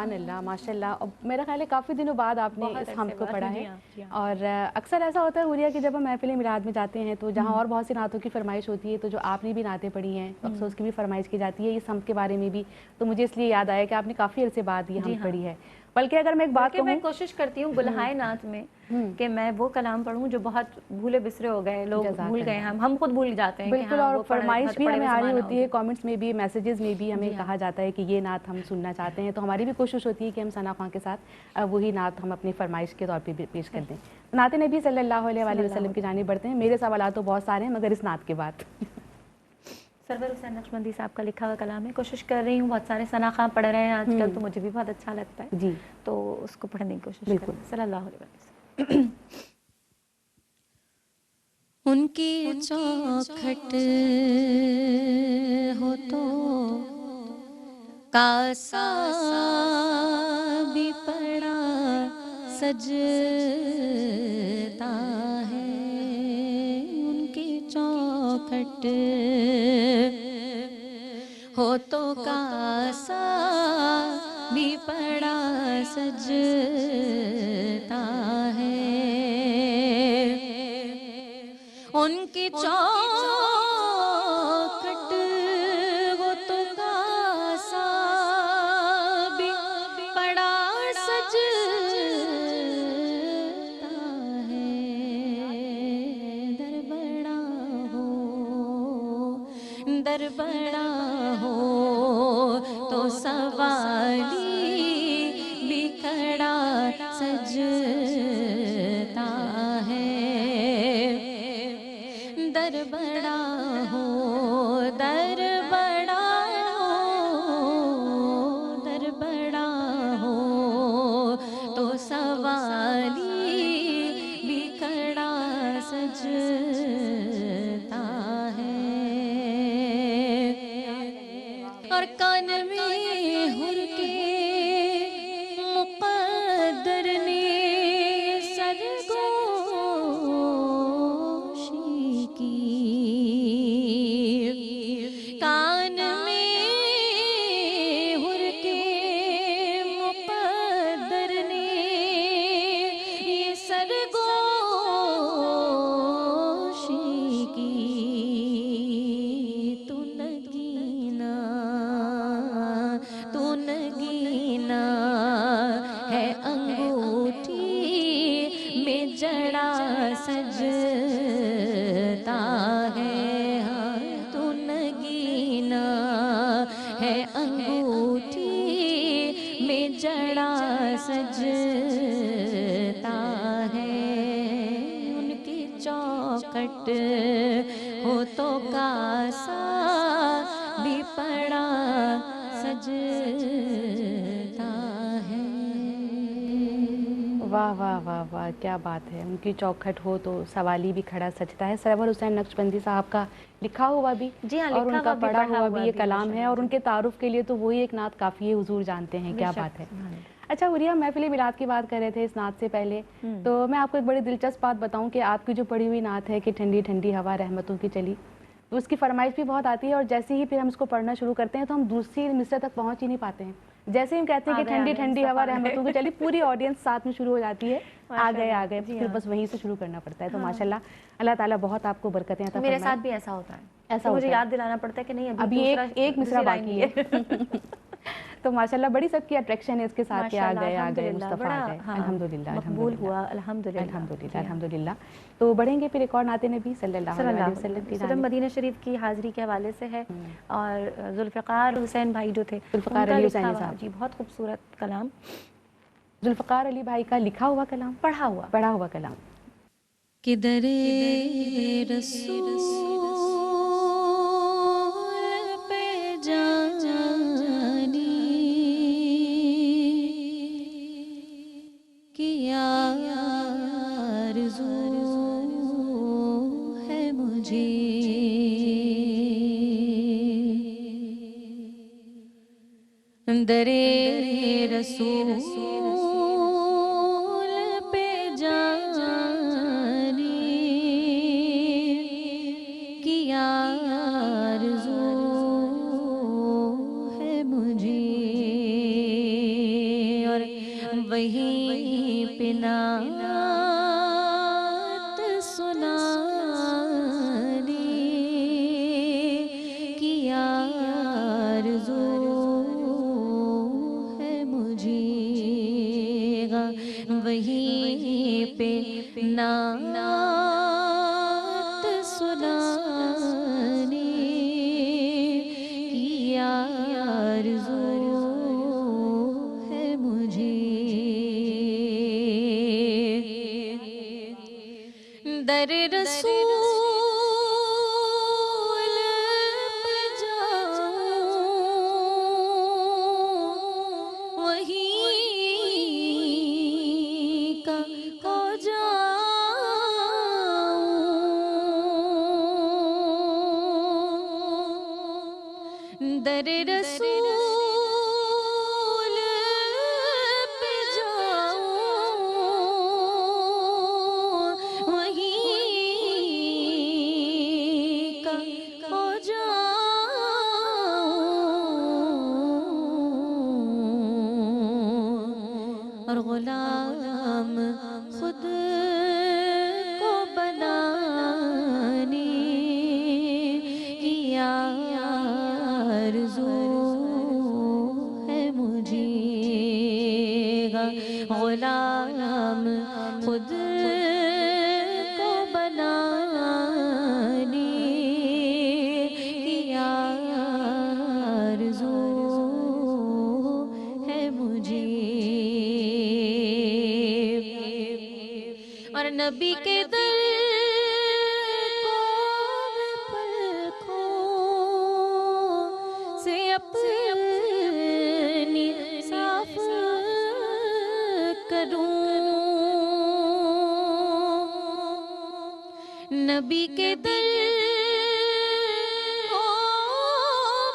سبحان اللہ ماشاءاللہ. اور میرا خیال ہے کافی دنوں بعد آپ نے اس حمد کو پڑھا ہے. اور اکثر ایسا ہوتا ہے حوریہ کہ جب ہم محفل میلاد میں جاتے ہیں تو جہاں اور بہت سی نعتوں کی فرمائش ہوتی ہے تو جو آپ نے بھی نعتیں پڑھی ہیں اکثر اس کی بھی فرمائش کی جاتی ہے اس حمد کے بارے میں بھی. تو مجھے اس لیے یاد آیا کہ آپ نے کافی عرصے بعد یہ حمد پڑھی ہے. بلکہ اگر میں ایک بات کہوں, میں کوشش کرتی ہوں بلہائے نعت میں کہ میں وہ کلام پڑھوں جو بہت بھولے بسرے ہو گئے, لوگ بھول گئے, ہم خود بھول جاتے ہیں. بالکل. اور فرمائش بھی ہمیں آ رہی ہوتی ہے, کامنٹس میں بھی, میسیجز میں بھی ہمیں کہا جاتا ہے کہ یہ نعت ہم سننا چاہتے ہیں. تو ہماری بھی کوشش ہوتی ہے کہ ہم ثنا خان کے ساتھ وہی نعت ہم اپنی فرمائش کے طور پہ پیش کر دیں. نعت نبی صلی اللہ علیہ وآلہ وسلم کی جانب بڑھتے ہیں. میرے سوالات تو بہت سارے ہیں مگر اس نعت کے بعد سرور حسین نقشبندی صاحب کا لکھا ہوا کلام ہے. کوشش کر رہی ہوں, بہت سارے ثنا خان پڑھ رہے ہیں آج کل تو مجھے بھی بہت اچھا لگتا ہے جی, تو اس کو پڑھنے کی کوشش بالکل. کریں. صلی اللہ علیہ وسلم. ان کی چوکھٹ ہو تو کاسا بھی پڑا سجتا ہے. ان کی چوکھٹ ہو تو کاسا بھی پڑا سجتا ہے. ان کی چوکھٹ وہ تو کاسا بھی پڑا سجتا ہے. در بڑا ہو تو سوالی بھی کھڑا سجتا ہے. در بڑا ہو تو سوالی بھی کھڑا سجتا ہے. اور کان میں ہر کے مقدر نے سرگوشی کی. کان میں ہر کے مقدر نے یہ سرگوشی کی. تو نگینا ہے انگوٹھی میں جڑا سجتا ہے. تو نگینا ہے انگوٹھی میں جڑا سجتا ہے. ان کی چوکھٹ ہو تو کاسا بھی پڑا سجتا ہے. واہ واہ واہ واہ, کیا بات ہے. ان کی چوکھٹ ہو تو سوالی بھی کھڑا سجتا ہے. سرور حسین نقشبندی صاحب کا لکھا ہوا بھی اور ان کا پڑھا ہوا بھی یہ کلام ہے, اور ان کے تعارف کے لیے تو وہی ایک نعت کافی ہے, حضور جانتے ہیں. کیا بات ہے. اچھا حوریہ, محفل میلاد کی بات کر رہے تھے اس نعت سے پہلے, تو میں آپ کو ایک بڑی دلچسپ بات بتاؤں کہ آپ کی جو پڑھی ہوئی نعت ہے کہ ٹھنڈی ٹھنڈی ہوا رحمتوں کی چلی, تو اس کی فرمائش بھی بہت آتی ہے, اور جیسے ہی پھر ہم اس کو پڑھنا شروع کرتے ہیں تو ہم دوسری مصرع تک پہنچ ہی نہیں پاتے ہیں. جیسے ہم کہتے ہیں کہ ٹھنڈی ٹھنڈی ہوا رحمتوں کی چلی, پوری آڈینس ساتھ میں شروع ہو جاتی ہے, آ گئے پھر بس وہیں سے شروع کرنا پڑتا ہے. تو ماشاءاللہ اللہ تعالیٰ بہت آپ کو برکتیں عطا فرمائے. میرے ساتھ بھی ایسا ہوتا ہے, ایسا مجھے یاد دلانا پڑتا ہے کہ نہیں ابھی ایک مصرع باقی ہے. تو ماشاءاللہ بڑی سب کی اٹریکشن ہے اس کے ساتھ, آ گئے مصطفیٰ آ گئے. الحمدللہ مقبول ہوا الحمدللہ الحمدللہ. تو بڑھیں گے پھر ایک اور نعت نبی صلی اللہ علیہ وسلم کی جانب. مدینہ شریف کی حاضری کے حوالے سے ہے, اور ذوالفقار حسین بھائی جو تھے, ذوالفقار علی حسینی صاحب, جی بہت خوبصورت کلام. ذوالفقار علی بھائی کا لکھا ہوا کلام, پڑھا ہوا کلام. کہ در رسول پہ جانی کی آرزو ہے مجھے. در رسول پہ جانی کی آرزو ہے مجھے. در رسول پہ جاؤں وہیں کا ہو جاؤں اور غلام خود کو بنانے کی آرزو ہے مجھے غلام خود کو بنانے کی آرزو ہے مجھے اور نبی کے در کو میں پلکوں سے اپنی صاف کروں نبی کے در کو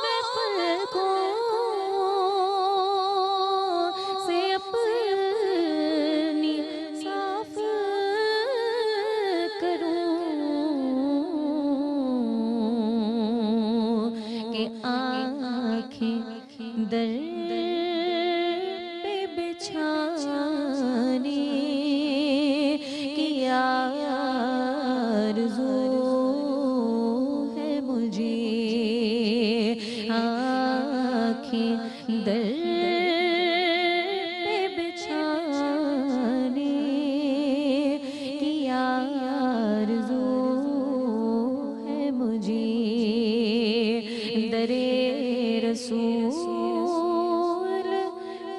میں پلکوں سے اپنی صاف کہ آنکھیں در پہ بچھانے کی آرزو ہے مجھے آنکھیں در پہ بچھانے کی آرزو ہے مجھے در رسول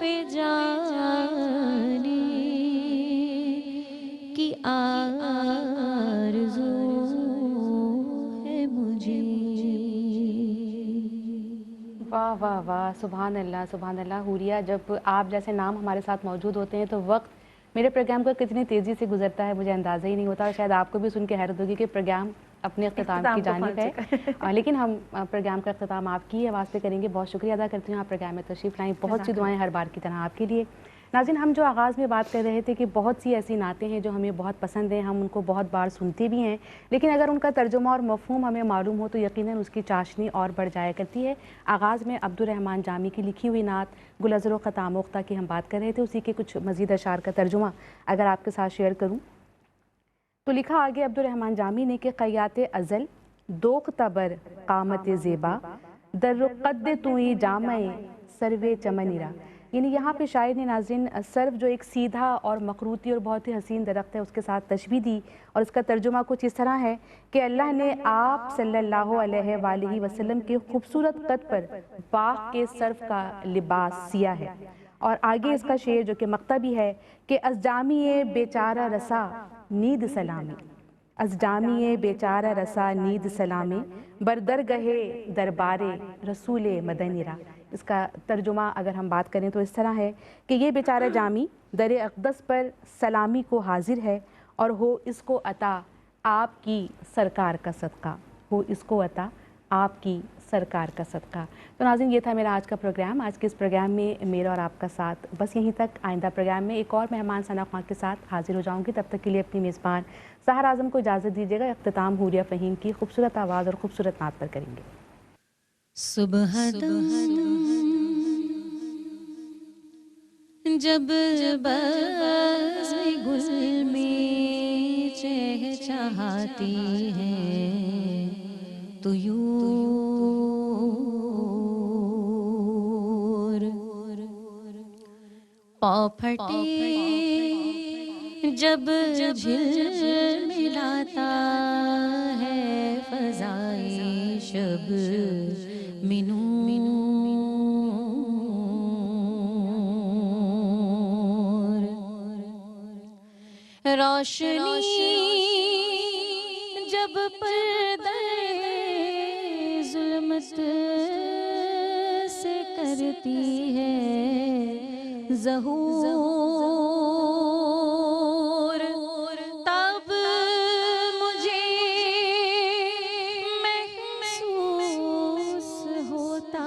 پہ جانے کی آرزو ہے مجھے واہ واہ واہ، سبحان اللہ سبحان اللہ۔ حوریہ، جب آپ جیسے نام ہمارے ساتھ موجود ہوتے ہیں تو وقت میرے پروگرام کا کتنی تیزی سے گزرتا ہے مجھے اندازہ ہی نہیں ہوتا، اور شاید آپ کو بھی سن کے حیرت ہوگی کہ پروگرام اپنے اختتام کی جانب ہے، لیکن ہم پروگرام کا اختتام آپ کی آواز پہ کریں گے۔ بہت شکریہ ادا کرتی ہوں آپ پروگرام میں تشریف لائیں، بہت سی دعائیں ہر بار کی طرح آپ کے لیے۔ ناظرین، ہم جو آغاز میں بات کر رہے تھے کہ بہت سی ایسی نعتیں ہیں جو ہمیں بہت پسند ہیں، ہم ان کو بہت بار سنتے بھی ہیں، لیکن اگر ان کا ترجمہ اور مفہوم ہمیں معلوم ہو تو یقیناً اس کی چاشنی اور بڑھ جایا کرتی ہے۔ آغاز میں عبدالرحمن جامی کی لکھی ہوئی نعت گل ازر و خط آموختہ کی ہم بات کر رہے تھے، اسی کے کچھ مزید اشعار کا ترجمہ اگر آپ کے ساتھ شیئر کروں تو لکھا آگے عبدالرحمن جامی نے کہ قیات ازل دوق تبر قامت زیبا در قد توئی جامع سرو چمنیرا، یعنی یہاں پہ شاعر نے ناظرین سرو جو ایک سیدھا اور مخروطی اور بہت ہی حسین درخت ہے اس کے ساتھ تشبیہ دی، اور اس کا ترجمہ کچھ اس طرح ہے کہ اللہ نے آپ صلی اللہ علیہ وآلہ وسلم کے خوبصورت قد پر باغ کے سرو کا لباس سیا ہے۔ اور آگے اس کا شعر جو کہ مقطعی ہے کہ از جامی بیچارہ رسا نید سلامی، از جامی بیچارہ رسا نید سلامی بردرگہ دربار رسول مدنی را۔ اس کا ترجمہ اگر ہم بات کریں تو اس طرح ہے کہ یہ بیچارہ جامی در اقدس پر سلامی کو حاضر ہے، اور ہو اس کو عطا آپ کی سرکار کا صدقہ، ہو اس کو عطا آپ کی سرکار کا صدقہ۔ تو ناظرین، یہ تھا میرا آج کا پروگرام۔ آج کے اس پروگرام میں میرا اور آپ کا ساتھ بس یہیں تک۔ آئندہ پروگرام میں ایک اور مہمان ثنا خان کے ساتھ حاضر ہو جاؤں گی، تب تک کے لیے اپنی میزبان سحر اعظم کو اجازت دیجیے گا۔ اختتام حوریہ فہیم کی خوبصورت آواز اور خوبصورت نعت پر کریں گے۔ صبح دم جب بزم گل میں چہچہاتی ہے طیور، پاؤں پھٹے جب جھلملاتا ہے فضائے شب منور، روشنی جب پردہ ظلمت سے کرتی ہے ظہور، تب مجھے محسوس ہوتا